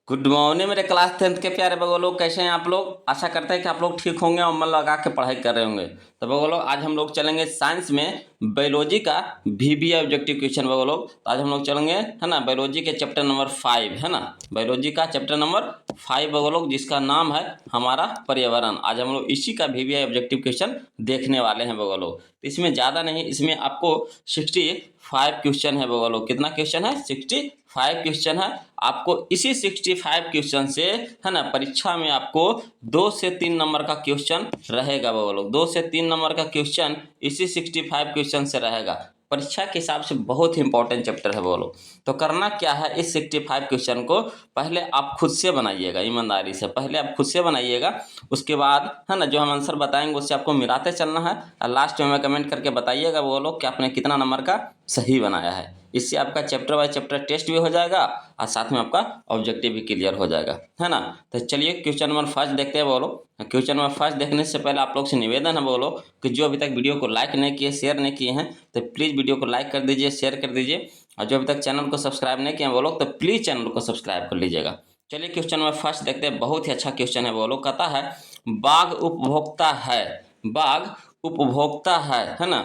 Good morning मेरे class 10th के प्यारे बगो लोग, कैसे हैं आप लोग। आशा करते हैं कि आप लोग ठीक होंगे और मन लगा के पढ़ाई कर रहे होंगे। तो बगो लोग आज हम लोग चलेंगे साइंस में बायोलॉजी का VBA ऑब्जेक्टिव क्वेश्चन। बगो लोग तो आज हम लोग चलेंगे है ना बायोलॉजी के चैप्टर नंबर 5 है ना, बायोलॉजी का चैप्टर नंबर 5 बगो लोग, जिसका नाम है हमारा पर्यावरण। आज हम लोग इसी का VBA ऑब्जेक्टिव क्वेश्चन देखने वाले हैं बगो लोग। तो इसमें ज़्यादा नहीं, इसमें आपको 65 क्वेश्चन है बगो लोग। कितना क्वेश्चन है? 65 क्वेश्चन है। आपको इसी 65 क्वेश्चन से है ना परीक्षा में आपको 2 से 3 नंबर का क्वेश्चन रहेगा वो लोग। 2 से 3 नंबर का क्वेश्चन इसी 65 क्वेश्चन से रहेगा। परीक्षा के हिसाब से बहुत ही इंपॉर्टेंट चैप्टर है वो लोग। तो करना क्या है, इस 65 क्वेश्चन को पहले आप खुद से बनाइएगा, ईमानदारी से पहले आप खुद से बनाइएगा। उसके बाद है ना जो हम आंसर बताएंगे उससे आपको मिलाते चलना है और लास्ट में हमें कमेंट करके बताइएगा वो लोग कि आपने कितना नंबर का सही बनाया है। इससे आपका चैप्टर बाय चैप्टर टेस्ट भी हो जाएगा और साथ में आपका ऑब्जेक्टिव भी क्लियर हो जाएगा, है ना। तो चलिए क्वेश्चन नंबर 1 देखते हैं बोलो। क्वेश्चन नंबर 1 देखने से पहले आप लोग से निवेदन है बोलो कि जो अभी तक वीडियो को लाइक नहीं किए, शेयर नहीं किए हैं, तो प्लीज़ वीडियो को लाइक कर दीजिए, शेयर कर दीजिए। और जो अभी तक चैनल को सब्सक्राइब नहीं किए हैं बोलो तो प्लीज़ चैनल को सब्सक्राइब कर लीजिएगा। चलिए क्वेश्चन नंबर 1 देखते हैं। बहुत ही अच्छा क्वेश्चन है बोलो। कहता है बाघ उपभोक्ता है, बाघ उपभोक्ता है ना।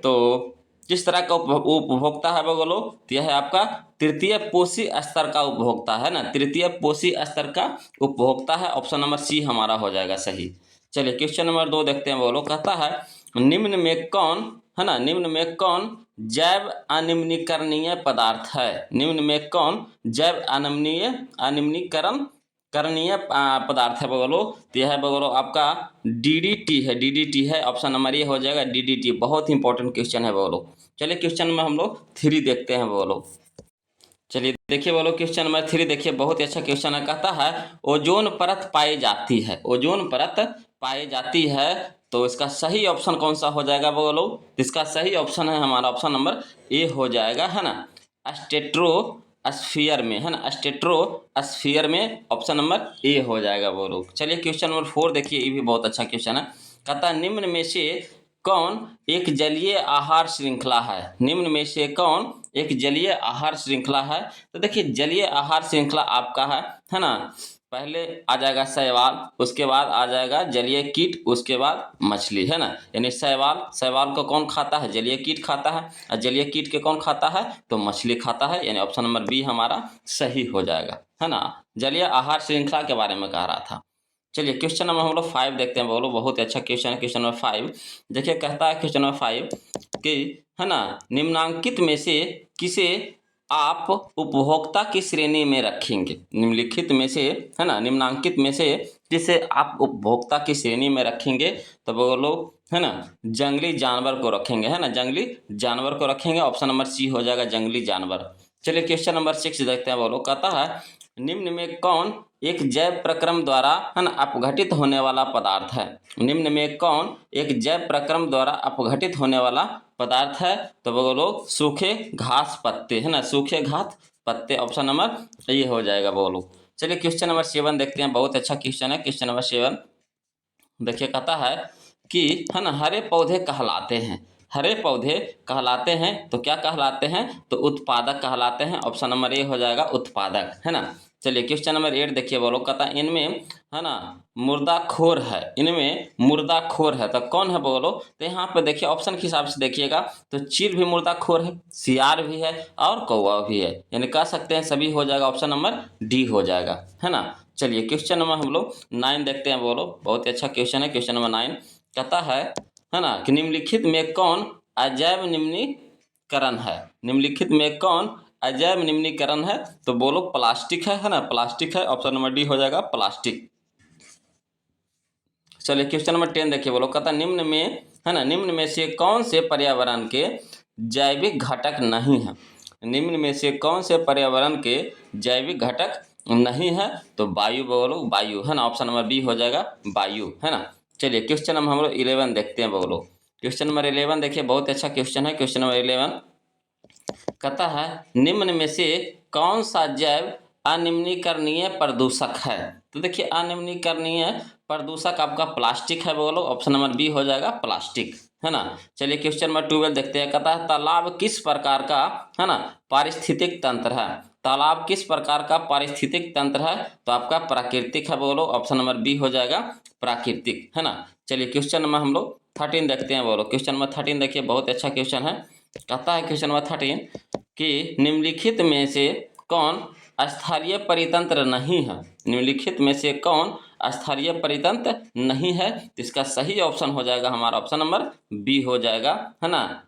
तो किस तरह का उपभोक्ता है बोलो, तो यह है आपका तृतीय पोषी स्तर का उपभोक्ता है ना, तृतीय पोषी स्तर का उपभोक्ता है। ऑप्शन नंबर सी हमारा हो जाएगा सही। चलिए क्वेश्चन नंबर 2 देखते हैं बोलो। कहता है निम्न में कौन है ना, निम्न में कौन जैव अनिम्नीकरणीय पदार्थ है। निम्न में कौन जैव अनिम्नीकरण करणीय पदार्थ है बगलो, तो यह है बगलो आपका DDT है, DDT है। ऑप्शन नंबर ये हो जाएगा DDT। बहुत ही इंपॉर्टेंट क्वेश्चन है बगलो। चलिए क्वेश्चन में हम लोग 3 देखते हैं बगलो। चलिए देखिए बोलो क्वेश्चन नंबर 3 देखिए, बहुत ही अच्छा क्वेश्चन है। कहता है ओजोन परत पाई जाती है, ओजोन परत पाई जाती है। तो इसका सही ऑप्शन कौन सा हो जाएगा बोलो। इसका सही ऑप्शन है हमारा ऑप्शन नंबर ए हो जाएगा, है ना, स्टेट्रोस्फीयर में, है ना, स्टेट्रोस्फीयर में ऑप्शन नंबर ए हो जाएगा बोलो। चलिए क्वेश्चन नंबर 4 देखिए, ये भी बहुत अच्छा क्वेश्चन है। कहता है निम्न में से कौन एक जलीय आहार श्रृंखला है। निम्न में से कौन एक जलीय आहार श्रृंखला है। तो देखिए जलीय आहार श्रृंखला आपका है ना, पहले आ जाएगा शैवाल, उसके बाद आ जाएगा जलीय कीट, उसके बाद मछली, है ना। यानी शैवाल को कौन खाता है? जलीय कीट खाता है। और जलीय कीट के कौन खाता है? तो मछली खाता है। यानी ऑप्शन नंबर बी हमारा सही हो जाएगा, है ना। जलीय आहार श्रृंखला के बारे में कह रहा था। चलिए क्वेश्चन नंबर हम लोग 5 देखते हैं बोलो। बहुत ही अच्छा क्वेश्चन है क्वेश्चन नंबर 5। देखिए कहता है क्वेश्चन नंबर 5 कि है ना निम्नांकित में से किसे आप उपभोक्ता की श्रेणी में रखेंगे। निम्नलिखित में से है ना, निम्नांकित में से किसे आप उपभोक्ता की श्रेणी में रखेंगे। तो बोलो है ना जंगली जानवर को रखेंगे, है ना, जंगली जानवर को रखेंगे। ऑप्शन नंबर सी हो जाएगा जंगली जानवर। चलिए क्वेश्चन नंबर 6 देखते हैं बोलो। कहता है निम्न में कौन एक जैव प्रक्रम द्वारा है ना अपघटित होने वाला पदार्थ है। निम्न में कौन एक जैव प्रक्रम द्वारा अपघटित होने वाला पदार्थ है। तो बोलो सूखे घास पत्ते, है ना, सूखे घास पत्ते। ऑप्शन नंबर ये हो जाएगा बोलो। चलिए क्वेश्चन नंबर 7 देखते हैं। बहुत अच्छा क्वेश्चन है क्वेश्चन नंबर 7। देखिए कहता है कि है ना हरे पौधे कहलाते हैं, हरे पौधे कहलाते हैं तो क्या कहलाते हैं? तो उत्पादक कहलाते हैं। ऑप्शन नंबर ए हो जाएगा उत्पादक, है ना। चलिए क्वेश्चन नंबर 8 देखिए बोलो। कहता है इनमें है ना मुर्दाखोर है, इनमें मुर्दाखोर है तो कौन है बोलो। तो यहाँ पे देखिए ऑप्शन के हिसाब से देखिएगा तो चील भी मुर्दाखोर है, सियार भी है और कौवा भी है। यानी कह सकते हैं सभी हो जाएगा। ऑप्शन नंबर डी हो जाएगा, है ना। चलिए क्वेश्चन नंबर हम लोग 9 देखते हैं बोलो। बहुत ही अच्छा क्वेश्चन है क्वेश्चन नंबर 9। कहता है ना कि निम्नलिखित में कौन अजैव निम्नीकरण है। निम्नलिखित में कौन अजैव निम्नीकरण है। तो बोलो प्लास्टिक है ना, प्लास्टिक है। ऑप्शन नंबर डी हो जाएगा प्लास्टिक। चलिए क्वेश्चन नंबर 10 देखिए बोलो। कहता निम्न में है ना, निम्न में से कौन से पर्यावरण के जैविक घटक नहीं है। निम्न में से कौन से पर्यावरण के जैविक घटक नहीं है। तो वायु बोलो, वायु, है ना। ऑप्शन नंबर बी हो जाएगा वायु, है ना। चलिए क्वेश्चन नंबर हम लोग 11 देखते हैं बोलो। क्वेश्चन नंबर 11 देखिए, बहुत अच्छा क्वेश्चन है क्वेश्चन नंबर 11। कहता है निम्न में से कौन सा जैव अनिम्नीकरणीय प्रदूषक है। तो देखिए अनिम्नीकरणीय प्रदूषक आपका प्लास्टिक है बोलो। ऑप्शन नंबर बी हो जाएगा प्लास्टिक, है ना। चलिए क्वेश्चन नंबर 12 देखते हैं। कहता है तालाब किस प्रकार का है ना पारिस्थितिक तंत्र है। तालाब किस प्रकार का पारिस्थितिक तंत्र है? तो आपका प्राकृतिक है बोलो, ऑप्शन नंबर बी हो जाएगा प्राकृतिक, है ना। चलिए क्वेश्चन नंबर हम लोग 13 देखते हैं बोलो। क्वेश्चन नंबर 13 देखिए, बहुत अच्छा क्वेश्चन है। कहता है क्वेश्चन नंबर 13 कि निम्नलिखित में से कौन स्थलीय परितंत्र नहीं है? निम्नलिखित में से कौन स्थलीय परितंत्र नहीं है? तो इसका सही ऑप्शन हो जाएगा हमारा ऑप्शन नंबर बी हो जाएगा, है ना,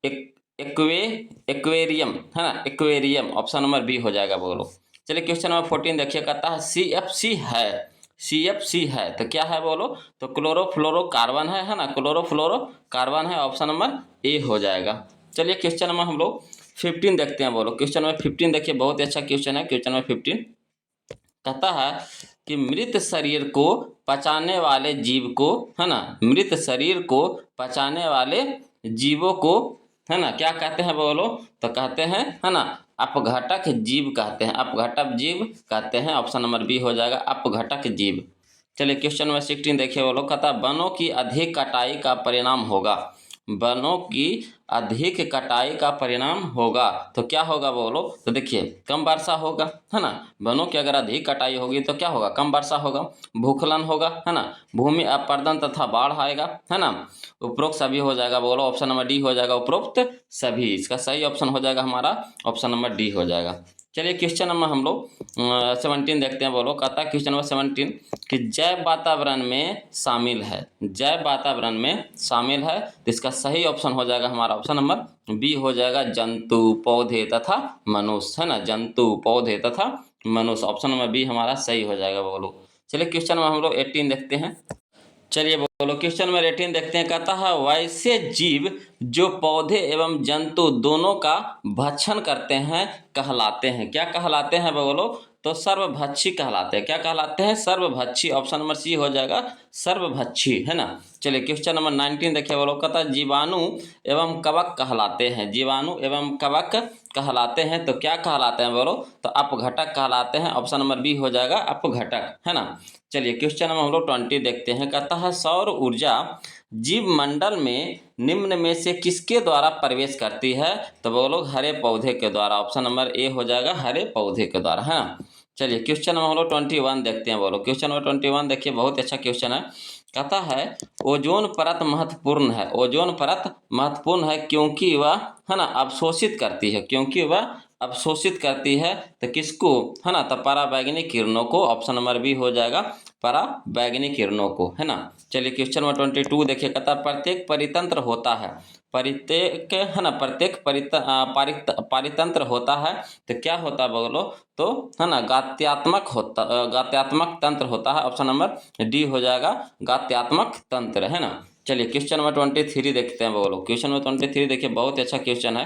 एक्वेरियम, है ना, एक्वेरियम, ऑप्शन नंबर बी हो जाएगा बोलो। चलिए क्वेश्चन नंबर 14 देखिए, कहता है CFC है, CFC है तो क्या है बोलो? तो क्लोरोफ्लोरोकार्बन है ना, क्लोरोफ्लोरोकार्बन है, ऑप्शन नंबर ए हो जाएगा। चलिए क्वेश्चन नंबर हम लोग 15 देखते हैं बोलो। क्वेश्चन नंबर 15 देखिए, बहुत ही अच्छा क्वेश्चन है। क्वेश्चन नंबर 15 कहता है कि मृत शरीर को पचाने वाले जीव को, है ना, मृत शरीर को पचाने वाले जीवों को, है ना, क्या कहते हैं बोलो? तो कहते हैं, है ना, अपघटक जीव कहते हैं, अपघटक जीव कहते हैं, ऑप्शन नंबर बी हो जाएगा अपघटक जीव। चलिए क्वेश्चन नंबर 16 देखिए बोलो। कहता है वनों की अधिक कटाई का परिणाम होगा, वनों की अधिक कटाई का परिणाम होगा तो क्या होगा बोलो? तो देखिए कम वर्षा होगा, है ना, वनों की अगर अधिक कटाई होगी तो क्या होगा? कम वर्षा होगा, भूस्खलन होगा, है ना, भूमि अपरदन तथा बाढ़ आएगा, है ना। उपरोक्त सभी हो जाएगा बोलो, ऑप्शन नंबर डी हो जाएगा उपरोक्त सभी। इसका सही ऑप्शन हो जाएगा हमारा ऑप्शन नंबर डी हो जाएगा। चलिए क्वेश्चन नंबर हम लोग 17 देखते हैं बोलो। कहता है क्वेश्चन नंबर 17 कि जैव वातावरण में शामिल है, जैव वातावरण में शामिल है तो इसका सही ऑप्शन हो जाएगा हमारा ऑप्शन नंबर बी हो जाएगा जंतु, पौधे तथा मनुष्य, है ना, जंतु, पौधे तथा मनुष्य, ऑप्शन नंबर बी हमारा सही हो जाएगा बोलो। चलिए क्वेश्चन नंबर हम लोग 18 देखते हैं। चलिए बोलो क्वेश्चन नंबर 18 देखते हैं। कहता है वैसे जीव जो पौधे एवं जंतु दोनों का भक्षण करते हैं कहलाते हैं, क्या कहलाते हैं बोलो? तो सर्वभक्षी कहलाते हैं। क्या कहलाते हैं? सर्वभक्षी, ऑप्शन नंबर सी हो जाएगा सर्वभक्षी, है ना। चलिए क्वेश्चन नंबर 19 देखिए बोलो। कहता है जीवाणु एवं कवक कहलाते हैं, जीवाणु एवं कवक कहलाते हैं तो क्या कहलाते हैं बोलो? तो अपघटक कहलाते हैं, ऑप्शन नंबर बी हो जाएगा अपघटक, है ना। चलिए क्वेश्चन नंबर हम लोग 20 देखते हैं। कहता है सौर ऊर्जा जीव मंडल में निम्न में से किसके द्वारा प्रवेश करती है? तो बोलो हरे पौधे के द्वारा, ऑप्शन नंबर ए हो जाएगा हरे पौधे के द्वारा, है ना। चलिए क्वेश्चन नंबर हम लोग 21 देखते हैं बोलो। क्वेश्चन नंबर 21 देखिए, बहुत अच्छा क्वेश्चन है। कहता है ओजोन परत महत्वपूर्ण है, ओजोन परत महत्वपूर्ण है क्योंकि वह, है ना, अवशोषित करती है, क्योंकि वह अवशोषित करती है तो किसको, है ना, तो पराबैंगनी किरणों को, ऑप्शन नंबर बी हो जाएगा पराबैंगनी किरणों को, है ना। चलिए क्वेश्चन नंबर 22 देखिए। कहता है प्रत्येक परितंत्र होता है, प्रत्येक, है ना, प्रत्येक पारितंत्र होता है तो क्या होता है बोलो? तो, है ना, गात्यात्मक होता, गात्यात्मक तंत्र होता है, ऑप्शन नंबर डी हो जाएगा गात्यात्मक तंत्र, है ना। चलिए क्वेश्चन नंबर 23 देखते हैं बोलो। क्वेश्चन नंबर 23 देखिए, बहुत ही अच्छा क्वेश्चन है।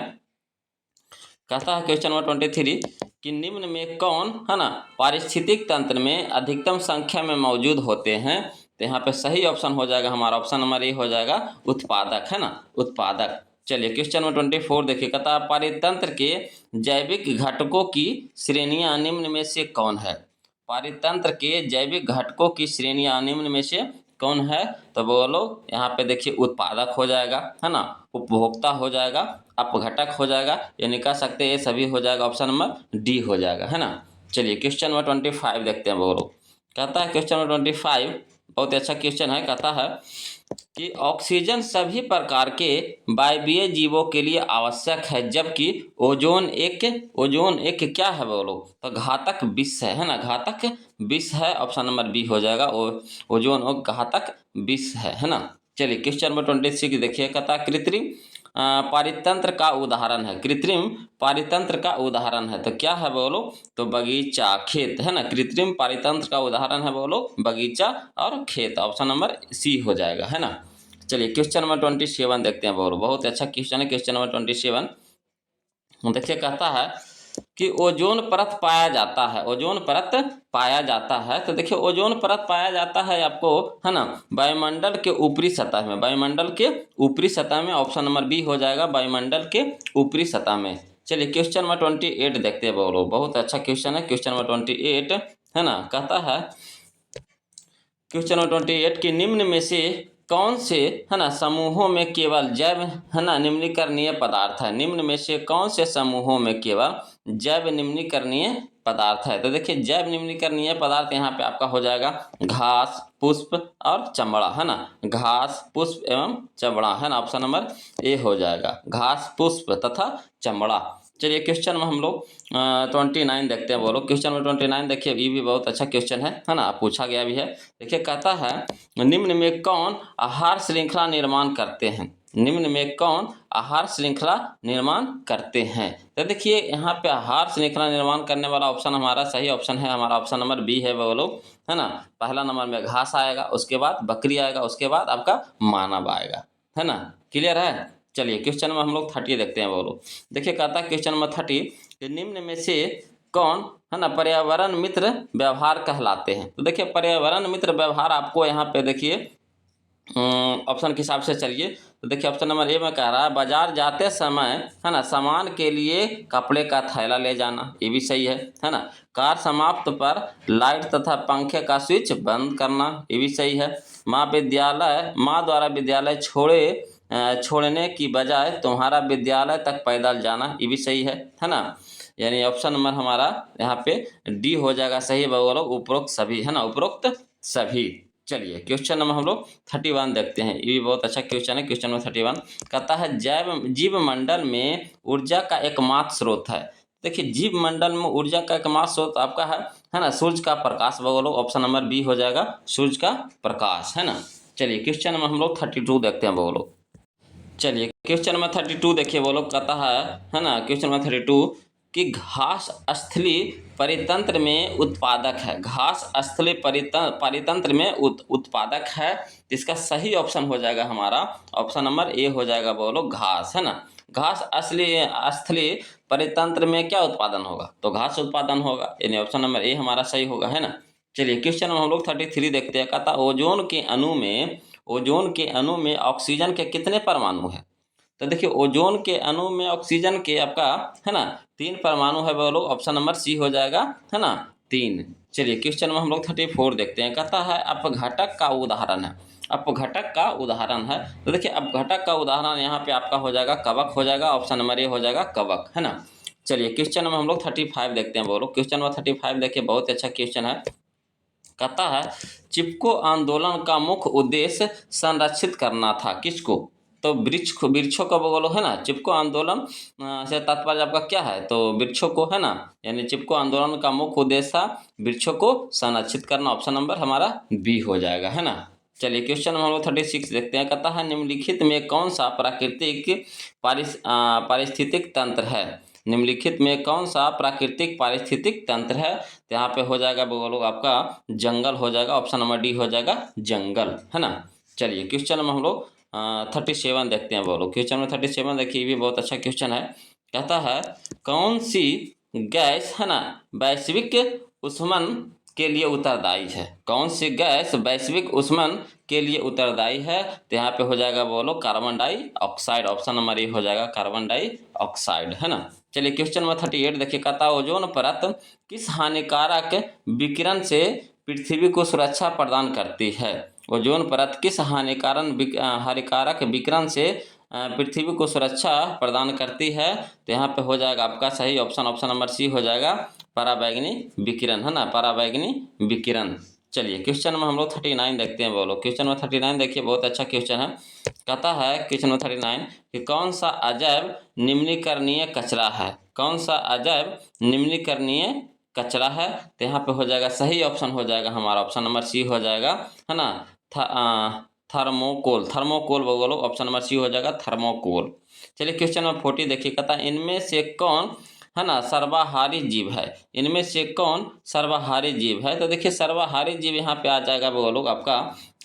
कहता है क्वेश्चन नंबर 23 कि निम्न में कौन, है ना, पारिस्थितिक तंत्र में अधिकतम संख्या में मौजूद होते हैं? तो यहाँ पे सही ऑप्शन हो जाएगा हमारा ऑप्शन नंबर ए हो जाएगा उत्पादक, है ना, उत्पादक। चलिए क्वेश्चन नंबर 24 देखिए। कहता है पारितंत्र के जैविक घटकों की श्रेणियां निम्न में से कौन है? पारितंत्र के जैविक घटकों की श्रेणियां निम्न में से कौन है? तो बोलो यहाँ पे देखिए उत्पादक हो जाएगा, है ना, उपभोक्ता हो जाएगा, अपघटक हो जाएगा, यानी कह सकते हैं ये सभी हो जाएगा, ऑप्शन नंबर डी हो जाएगा, है ना। चलिए क्वेश्चन नंबर 25 देखते हैं बोलो। कहता है क्वेश्चन नंबर 25 बहुत ही अच्छा क्वेश्चन है। कहता है कि ऑक्सीजन सभी प्रकार के वायवीय जीवों के लिए आवश्यक है जबकि ओजोन एक क्या है बोलो? तो घातक विष है ना, घातक विष है, ऑप्शन नंबर बी हो जाएगा ओजोन एक घातक विष है ना। चलिए क्वेश्चन नंबर 26 देखिए। कहता है कृत्रिम पारितंत्र का उदाहरण है, कृत्रिम पारितंत्र का उदाहरण है तो क्या है बोलो? तो बगीचा, खेत, है ना, कृत्रिम पारितंत्र का उदाहरण है बोलो बगीचा और खेत, ऑप्शन नंबर सी हो जाएगा, है ना। चलिए क्वेश्चन नंबर 27 देखते हैं बोलो। बहुत अच्छा क्वेश्चन है क्वेश्चन नंबर 27 देखिए। कहता है कि ओजोन परत पाया जाता है, ओजोन परत पाया जाता है तो देखिए ओजोन परत पाया जाता है आपको, है ना, वायुमंडल के ऊपरी सतह में, वायुमंडल के ऊपरी सतह में, ऑप्शन नंबर बी हो जाएगा वायुमंडल के ऊपरी सतह में। चलिए क्वेश्चन नंबर 28 देखते हैं बोलो। बहुत अच्छा क्वेश्चन है क्वेश्चन नंबर 28, है ना। कहता है क्वेश्चन नंबर 28 कि निम्न में से कौन से है ना समूहों में केवल जैव है ना निम्नीकरणीय पदार्थ है। निम्न में से कौन से समूहों में केवल जैव निम्नीकरणीय पदार्थ है। तो देखिए जैव निम्नीकरणीय पदार्थ यहाँ पे आपका हो जाएगा घास, पुष्प और चमड़ा, है ना। घास, पुष्प एवं चमड़ा, है ना। ऑप्शन नंबर ए हो जाएगा, घास, पुष्प तथा चमड़ा। चलिए क्वेश्चन में हम लोग 29 देखते हैं। बोलो क्वेश्चन में 29 देखिए, ये भी बहुत अच्छा क्वेश्चन है ना, पूछा गया भी है। देखिए कहता है निम्न में कौन आहार श्रृंखला निर्माण करते हैं। निम्न में कौन आहार श्रृंखला निर्माण करते हैं। तो देखिए यहाँ पे आहार श्रृंखला निर्माण करने वाला ऑप्शन हमारा सही ऑप्शन है, हमारा ऑप्शन नंबर बी है बोलो, है ना। पहला नंबर में घास आएगा, उसके बाद बकरी आएगा, उसके बाद आपका मानव आएगा, है ना। क्लियर है। चलिए क्वेश्चन में हम लोग 30 देखते हैं। बोलो देखिए कहता है क्वेश्चन नंबर 30 कि निम्न में से कौन है ना पर्यावरण मित्र व्यवहार कहलाते हैं। तो देखिए पर्यावरण मित्र व्यवहार आपको यहाँ पे देखिए ऑप्शन के हिसाब से चलिए। तो देखिए ऑप्शन नंबर ए में कह रहा है बाजार जाते समय है ना सामान के लिए कपड़े का थैला ले जाना, ये भी सही है ना। कार समाप्त पर लाइट तथा पंखे का स्विच बंद करना, ये भी सही है। माँ द्वारा विद्यालय छोड़ने की बजाय तुम्हारा विद्यालय तक पैदल जाना, ये भी सही है ना। यानी ऑप्शन नंबर हमारा यहाँ पे डी हो जाएगा सही। बोलो उपरोक्त सभी, है ना, उपरोक्त सभी। चलिए क्वेश्चन नंबर हम लोग 31 देखते हैं। ये भी बहुत अच्छा क्वेश्चन है। क्वेश्चन नंबर 31 कहता है जीव मंडल में ऊर्जा का एकमात्र स्रोत है। देखिए जीव मंडल में ऊर्जा का एकमात्र स्रोत आपका है ना सूर्य का प्रकाश। बोलो ऑप्शन नंबर बी हो जाएगा, सूर्य का प्रकाश, है ना। चलिए क्वेश्चन नंबर हम लोग 32 देखते हैं। बोलो चलिए क्वेश्चन नंबर 32 देखिए। बोलो कहता है ना क्वेश्चन नंबर 32 कि घास स्थलीय परितंत्र में उत्पादक है। घास स्थलीय परितंत्र में उत्पादक है। इसका सही ऑप्शन हो जाएगा हमारा ऑप्शन नंबर ए हो जाएगा। बोलो घास, है ना। घास स्थलीय परितंत्र में क्या उत्पादन होगा, तो घास उत्पादन होगा, यानी ऑप्शन नंबर ए हमारा सही होगा, है ना। चलिए क्वेश्चन में हम लोग 33 देखते हैं। कहता ओजोन के अणु में ऑक्सीजन के कितने परमाणु हैं। तो देखिए ओजोन के अणु में ऑक्सीजन के आपका है ना 3 परमाणु है। बोलो ऑप्शन नंबर सी हो जाएगा, है ना, 3। चलिए क्वेश्चन में हम लोग 34 देखते हैं। कहता है अपघटक का उदाहरण है। अपघटक का उदाहरण है। तो देखिए अपघटक का उदाहरण यहाँ पे आपका हो जाएगा कवक हो जाएगा, ऑप्शन नंबर ए हो जाएगा कवक, है ना। चलिए क्वेश्चन में हम लोग 35 देखते हैं। बोलो क्वेश्चन नंबर 35 देखिए, बहुत अच्छा क्वेश्चन है। कहता है चिपको आंदोलन का मुख्य उद्देश्य संरक्षित करना था, किसको, तो वृक्षों को बोलो, है ना। चिपको आंदोलन से तात्पर्य आपका क्या है, तो वृक्षों को, है ना। यानी चिपको आंदोलन का मुख्य उद्देश्य था वृक्षों को संरक्षित करना, ऑप्शन नंबर हमारा बी हो जाएगा, है ना। चलिए क्वेश्चन हम लोग 36 देखते हैं। कहता है निम्नलिखित में कौन सा प्राकृतिक पारिस्थितिक तंत्र है। निम्नलिखित में कौन सा प्राकृतिक पारिस्थितिक तंत्र है। तो यहाँ पे हो जाएगा बोलो आपका जंगल हो जाएगा, ऑप्शन नंबर डी हो जाएगा जंगल, है ना। चलिए क्वेश्चन में हम लोग 37 देखते हैं। बोलो क्वेश्चन में 37 देखिए, ये भी बहुत अच्छा क्वेश्चन है। कहता है कौन सी गैस है ना वैश्विक ऊष्मन के लिए उत्तरदायी है। कौन सी गैस वैश्विक ऊष्मन के लिए उत्तरदायी है। तो यहाँ पे हो जाएगा बोलो carbon dioxide, option number A हो जाएगा कार्बन डाइऑक्साइड, है ना। चलिए क्वेश्चन नंबर 38 देखिए। कहता ओजोन परत किस हानिकारक विकिरण से पृथ्वी को सुरक्षा प्रदान करती है। ओजोन परत किस हानिकारक विकिरण से पृथ्वी को सुरक्षा प्रदान करती है। तो यहाँ पे हो जाएगा आपका सही ऑप्शन नंबर सी हो जाएगा पराबैंगनी विकिरण, है ना, पराबैंगनी विकिरण। चलिए क्वेश्चन में हम लोग 39 देखते हैं। बोलो क्वेश्चन में 39 देखिए, बहुत अच्छा क्वेश्चन है। कहता है क्वेश्चन में 39 कि कौन सा अजैव निम्नीकरणीय कचरा है। कौन सा अजैव निम्नीकरणीय कचरा है। तो यहाँ पे हो जाएगा सही ऑप्शन हो जाएगा हमारा ऑप्शन नंबर सी हो जाएगा, है ना, थर्मोकोल बोलो, ऑप्शन नंबर सी हो जाएगा थर्मोकोल। चलिए क्वेश्चन नंबर 40 देखिए। कहता है इनमें से कौन है ना सर्वाहारी जीव है। इनमें से कौन सर्वाहारी जीव है। तो देखिए सर्वाहारी जीव यहाँ पे आ जाएगा बोलो आपका,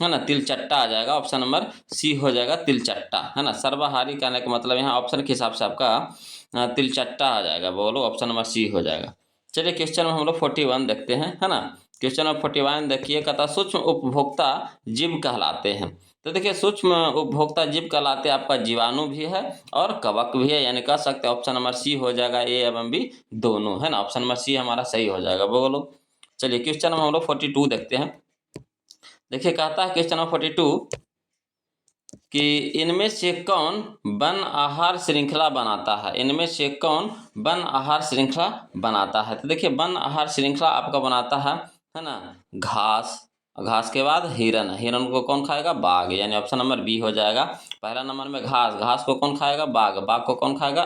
है ना, तिलचट्टा आ जाएगा, ऑप्शन नंबर सी हो जाएगा तिलचट्टा, है ना। सर्वाहारी कहने का मतलब यहाँ ऑप्शन के हिसाब से आपका तिलचट्टा आ जाएगा, बोलो ऑप्शन नंबर सी हो जाएगा। चलिए क्वेश्चन में हम लोग 41 देखते हैं, है ना। क्वेश्चन नंबर 41 देखिए। कहता सूक्ष्म उपभोक्ता जीव कहलाते हैं। तो देखिए सूक्ष्म उपभोक्ता जीव कहलाते आपका जीवाणु भी है और कवक भी है, यानी कह सकते हैं ऑप्शन नंबर सी हो जाएगा ए एवं बी दोनों, है ना। ऑप्शन नंबर सी हमारा सही हो जाएगा, बोलो। चलिए क्वेश्चन में हम लोग 42 देखते हैं। देखिए कहता है क्वेश्चन नंबर 42 कि इनमें से कौन वन आहार श्रृंखला बनाता है, इनमें से कौन वन आहार श्रृंखला बनाता है। तो देखिए वन आहार श्रृंखला आपका बनाता है ना, घास, घास के बाद हिरन, हिरन को कौन खाएगा, बाघ, यानी ऑप्शन नंबर बी हो जाएगा। पहला नंबर में घास, घास को कौन खाएगा, बाघ, बाघ को कौन खाएगा,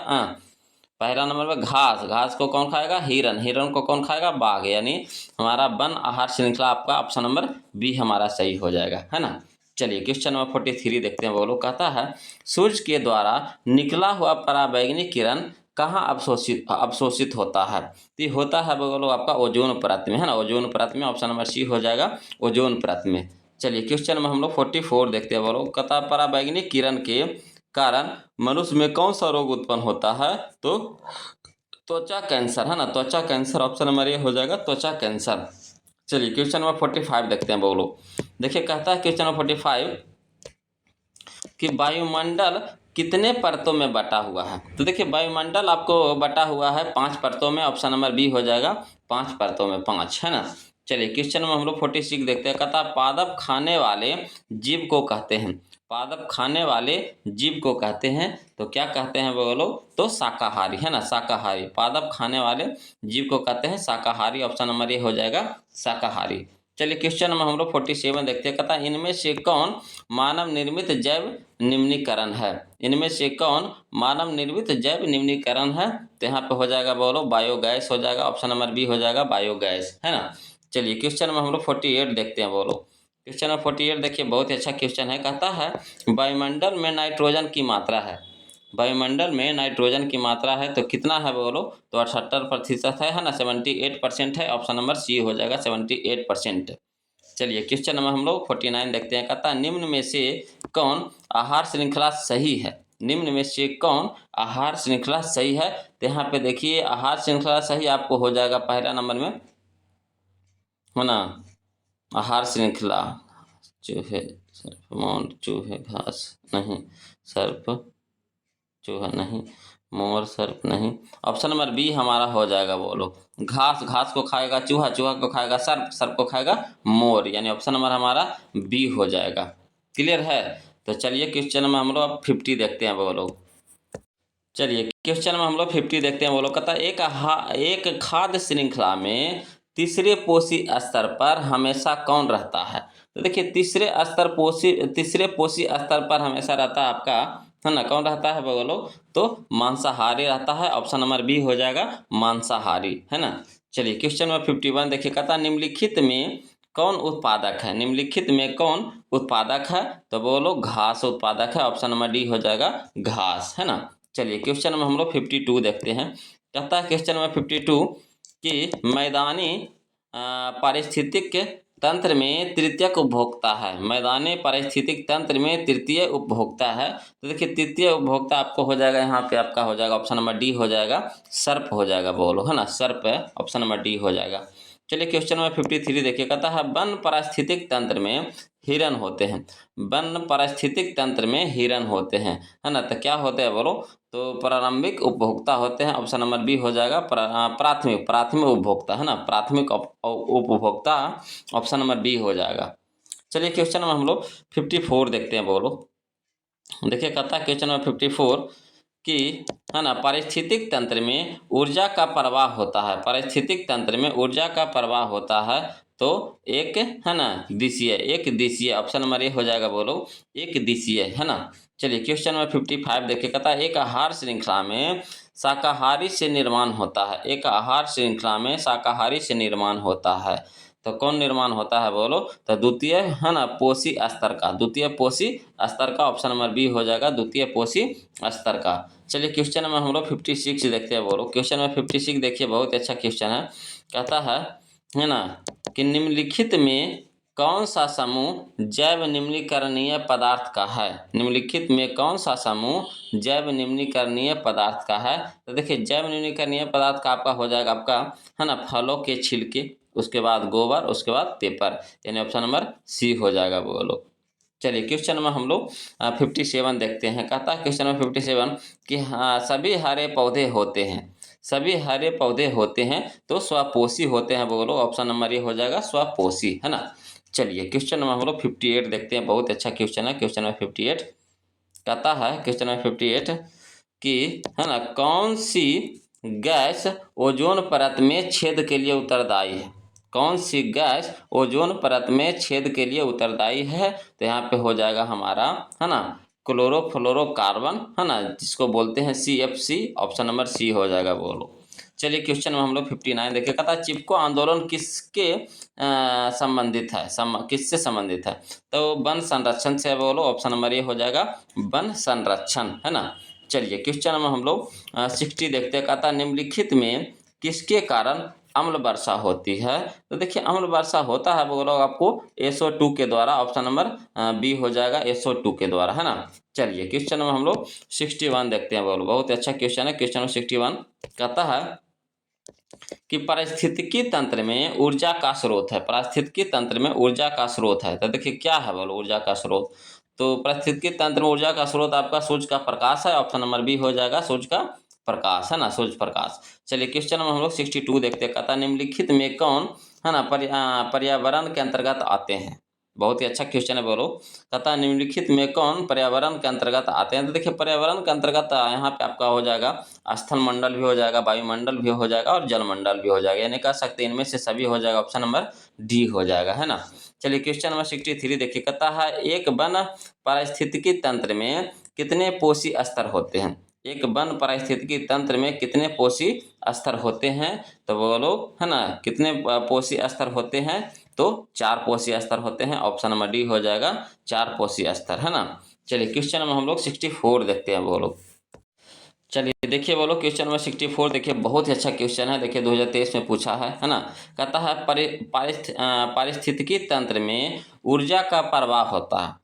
पहला नंबर में घास, घास को कौन खाएगा, हिरन, हिरन को कौन खाएगा, बाघ, यानी हमारा वन आहार श्रृंखला आपका ऑप्शन नंबर बी हमारा सही हो जाएगा, है ना। चलिए क्वेश्चन नंबर 43 देखते हैं। वो लोग कहता है सूर्य के द्वारा निकला हुआ पराबैंगनी किरण कहाँ अवशोषित होता है। तो ये होता है बोलो आपका ओजोन परत में, है ना, ओजोन परत में, ऑप्शन नंबर सी हो जाएगा, ओजोन परत में। चलिए क्वेश्चन में हम लोग 44 देखते हैं। बोलो कहता है पराबैंगनी किरण के कारण मनुष्य में कौन सा रोग उत्पन्न होता है। तो त्वचा कैंसर, है ना, त्वचा कैंसर, ऑप्शन नंबर ए हो जाएगा, त्वचा कैंसर। चलिए क्वेश्चन नंबर 45 देखते हैं। बोलो देखिए कहता है क्वेश्चन नंबर 45 कि वायुमंडल कितने परतों में बटा हुआ है। तो देखिए वायुमंडल आपको बटा हुआ है 5 परतों में, ऑप्शन नंबर बी हो जाएगा, 5 परतों में 5, है ना। चलिए क्वेश्चन में हम लोग 46 देखते हैं। कहता पादप खाने वाले जीव को कहते हैं, पादप खाने वाले जीव को कहते हैं, तो क्या कहते हैं बोलो, तो शाकाहारी, है ना, शाकाहारी, पादप खाने वाले जीव को कहते हैं शाकाहारी, ऑप्शन नंबर ए हो जाएगा, शाकाहारी। चलिए क्वेश्चन में हम लोग 47 देखते हैं। कहता इनमें से कौन मानव निर्मित जैव निम्नीकरण है, इनमें से कौन मानव निर्मित जैव निम्नीकरण है। तो यहाँ पे हो जाएगा बोलो बायोगैस हो जाएगा, ऑप्शन नंबर बी हो जाएगा, बायोगैस, है ना। चलिए क्वेश्चन में हम लोग 48 देखते हैं। बोलो क्वेश्चन नंबर 48 देखिए, बहुत ही अच्छा क्वेश्चन है। कहता है वायुमंडल में नाइट्रोजन की मात्रा है, वायुमंडल में नाइट्रोजन की मात्रा है तो कितना है बोलो, तो 78% है ना, 78% है, ऑप्शन नंबर सी हो जाएगा, 78%। चलिए क्वेश्चन नंबर हम लोग 49 देखते हैं। कहता निम्न में से कौन आहार श्रृंखला सही है, निम्न में से कौन आहार श्रृंखला सही है। तो यहाँ पे देखिए आहार श्रृंखला सही आपको हो जाएगा पहला नंबर में, है ना, आहार श्रृंखला, चूहे सर्प मौंड, चूहे घास नहीं, सर्प चूहा नहीं, मोर सर्प नहीं, ऑप्शन नंबर बी हमारा हो जाएगा बोलो घास, घास को खाएगा चूहा, चूहा को खाएगा सर्प, सर्प को खाएगा मोर, यानी ऑप्शन नंबर हमारा बी हो जाएगा। क्लियर है। तो चलिए क्वेश्चन में हम लोग अब 50 देखते हैं। बोलो चलिए क्वेश्चन में हम लोग 50 देखते हैं। बोलो कहता एक खाद्य श्रृंखला में तीसरे पोषी स्तर पर हमेशा कौन रहता है। तो देखिए तीसरे पोषी स्तर पर हमेशा रहता है आपका, है ना, कौन रहता है बोलो, तो मांसाहारी रहता है, ऑप्शन नंबर बी हो जाएगा, मांसाहारी, है ना। चलिए क्वेश्चन नंबर 51 देखिए। कहता निम्नलिखित में कौन उत्पादक है, निम्नलिखित में कौन उत्पादक है। तो बोलो घास उत्पादक है, ऑप्शन नंबर डी हो जाएगा, घास, है ना। चलिए क्वेश्चन में हम लोग 52 देखते हैं। कहता है क्वेश्चन में 52 कि मैदानी पारिस्थितिक तंत्र में तृतीयक उपभोक्ता है, मैदानी पारिस्थितिक तंत्र में तृतीय उपभोक्ता है। तो देखिए तृतीय उपभोक्ता आपको हो जाएगा, यहाँ पे आपका हो जाएगा, ऑप्शन नंबर डी हो जाएगा, सर्प हो जाएगा, बोलो, है ना, सर्प है, ऑप्शन नंबर डी हो जाएगा। चलिए क्वेश्चन नंबर 53 देखिए। कहता है वन पारिस्थितिक तंत्र में हिरन होते हैं, वन पारिस्थितिक तंत्र में हिरन होते हैं, है ना। तो क्या होते हैं बोलो, तो प्रारंभिक उपभोक्ता होते हैं, ऑप्शन नंबर बी हो जाएगा, प्राथमिक, प्राथमिक उपभोक्ता, है ना, प्राथमिक उपभोक्ता, ऑप्शन नंबर बी हो जाएगा। चलिए क्वेश्चन में हम लोग 54 देखते हैं। बोलो देखिए कहता है क्वेश्चन नंबर 54 कि, है ना, पारिस्थितिक तंत्र में ऊर्जा का प्रवाह होता है, पारिस्थितिक तंत्र में ऊर्जा का प्रवाह होता है तो एक, है ना, दिशीय, एक दिशीय, ऑप्शन नंबर ए हो जाएगा, बोलो एक दिशीय, है ना। चलिए क्वेश्चन नंबर 55 देखिए। कहता है एक आहार श्रृंखला में शाकाहारी से निर्माण होता है, एक आहार श्रृंखला में शाकाहारी से निर्माण होता है तो कौन निर्माण होता है बोलो, तो द्वितीय, है ना, पोषी स्तर का, द्वितीय पोषी स्तर का, ऑप्शन नंबर बी हो जाएगा, द्वितीय पोषी स्तर का। चलिए क्वेश्चन में हम लोग 56 देखते हैं। बोलो क्वेश्चन में 56 देखिए, बहुत अच्छा क्वेश्चन है। कहता है ना, कि निम्नलिखित में कौन सा समूह जैव निम्नीकरणीय पदार्थ का है, निम्नलिखित में कौन सा समूह जैव निम्नीकरणीय पदार्थ का है। तो देखिए जैव निम्नीकरणीय पदार्थ का आपका हो जाएगा आपका, है ना, फलों के छिलके, उसके बाद गोबर, उसके बाद पेपर, यानी ऑप्शन नंबर सी हो जाएगा, बोलो। चलिए क्वेश्चन में हम लोग 57 देखते हैं। कहता है क्वेश्चन में 57 कि हाँ सभी हरे पौधे होते हैं, सभी हरे पौधे होते हैं तो स्वपोषी होते हैं, बोलो ऑप्शन नंबर ये हो जाएगा, स्वपोषी, है ना। चलिए क्वेश्चन में हम लोग 58 देखते हैं, बहुत अच्छा क्वेश्चन है क्वेश्चन में 58। कहता है क्वेश्चन नंबर 58 कि है ना, कौन सी गैस ओजोन परत में छेद के लिए उत्तरदायी है? कौन सी गैस ओजोन परत में छेद के लिए उत्तरदायी है? तो यहाँ पे हो जाएगा हमारा, है ना, क्लोरोफ्लोरोकार्बन, है ना, जिसको बोलते हैं CFC। ऑप्शन नंबर सी हो जाएगा बोलो। चलिए क्वेश्चन में हम लोग 59 देखिए, कहता है चिपको आंदोलन किसके संबंधित है, किससे संबंधित है? तो वन संरक्षण से बोलो। ऑप्शन नंबर ए हो जाएगा वन संरक्षण, है ना। चलिए क्वेश्चन में हम लोग 60 देखते हैं, कहता है निम्नलिखित में किसके कारण अम्ल वर्षा होती है? तो देखिए अम्ल वर्षा होता है बोलो आपको SO2 के द्वारा। ऑप्शन नंबर बी हो जाएगा SO2 के द्वारा, है ना। चलिए क्वेश्चन में हम लोग 61 देखते हैं बोलो। बहुत अच्छा क्वेश्चन है। क्वेश्चन में 61 कहता है कि पारिस्थितिकी तंत्र में ऊर्जा का स्रोत है। पारिस्थितिकी तंत्र में ऊर्जा का स्रोत है, तो देखिए क्या है बोलो ऊर्जा का स्रोत? तो पारिस्थितिकी तंत्र में ऊर्जा का स्रोत आपका सूर्य का प्रकाश है। ऑप्शन नंबर बी हो जाएगा सूर्य का प्रकाश, है ना, सूर्य प्रकाश। चलिए क्वेश्चन में हम लोग 62 देखते हैं, कहता निम्नलिखित में कौन, है ना, पर्यावरण के अंतर्गत आते हैं? बहुत ही अच्छा क्वेश्चन है बोलो। कहता निम्नलिखित में कौन पर्यावरण के अंतर्गत आते हैं? तो देखिए पर्यावरण के अंतर्गत यहाँ पे आपका हो जाएगा स्थल मंडल भी हो जाएगा, वायुमंडल भी हो जाएगा और जलमंडल भी हो जाएगा, यानी कह सकते हैं इनमें से सभी हो जाएगा। ऑप्शन नंबर डी हो जाएगा, है ना। चलिए क्वेश्चन नंबर 63 देखिए, कहता है एक वन पारिस्थितिकी तंत्र में कितने पोषी स्तर होते हैं? एक वन पारिस्थितिकी तंत्र में कितने पोषी स्तर होते हैं? तो बोलो, है ना, कितने पोषी स्तर होते हैं? तो 4 पोषी स्तर होते हैं। ऑप्शन नंबर डी हो जाएगा 4 पोषी स्तर, है ना। चलिए क्वेश्चन में हम लोग 64 देखते हैं बोलो। चलिए देखिए बोलो क्वेश्चन नंबर 64 देखिए, बहुत ही अच्छा क्वेश्चन है। देखिए 2023 में पूछा है ना। कहता है पारिस्थितिकी तंत्र में ऊर्जा का प्रवाह होता है।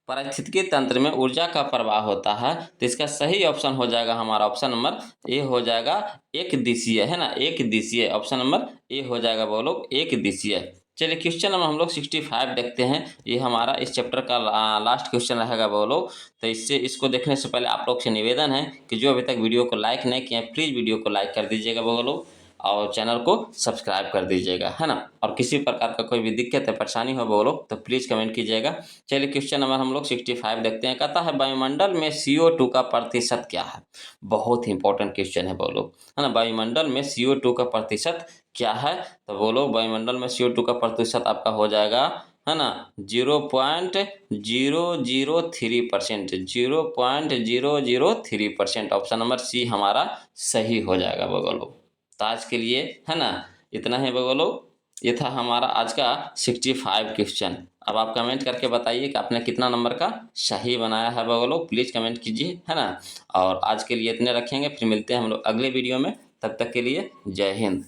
पारिस्थितिकी तंत्र में ऊर्जा का प्रवाह होता है, तो इसका सही ऑप्शन हो जाएगा हमारा ऑप्शन नंबर ए हो जाएगा एक दिशीय, है ना, एक दिशीय। ऑप्शन नंबर ए हो जाएगा बोलो एक दिशीय। चलिए क्वेश्चन नंबर हम लोग 65 देखते हैं। ये हमारा इस चैप्टर का लास्ट क्वेश्चन रहेगा बोलो। तो इसको देखने से पहले आप लोग से निवेदन है कि जो अभी तक वीडियो को लाइक नहीं किया प्लीज़ वीडियो को लाइक कर दीजिएगा बोलो, और चैनल को सब्सक्राइब कर दीजिएगा, है ना। और किसी प्रकार का कोई भी दिक्कत है परेशानी हो बोलो तो प्लीज़ कमेंट कीजिएगा। चलिए क्वेश्चन नंबर हम लोग 65 देखते हैं। कहता है वायुमंडल में CO2 का प्रतिशत क्या है? बहुत ही इंपॉर्टेंट क्वेश्चन है बोलो, है ना। वायुमंडल में CO2 का प्रतिशत क्या है? तो बोलो वायुमंडल में CO2 का प्रतिशत आपका हो जाएगा, है ना, 0.003%, 0.003%। ऑप्शन नंबर सी हमारा सही हो जाएगा बोलो। तो आज के लिए, है ना, इतना ही बोलो। ये था हमारा आज का 65 क्वेश्चन। अब आप कमेंट करके बताइए कि आपने कितना नंबर का सही बनाया है बोलो, प्लीज़ कमेंट कीजिए, है ना। और आज के लिए इतने रखेंगे, फिर मिलते हैं हम लोग अगले वीडियो में। तब तक के लिए जय हिंद।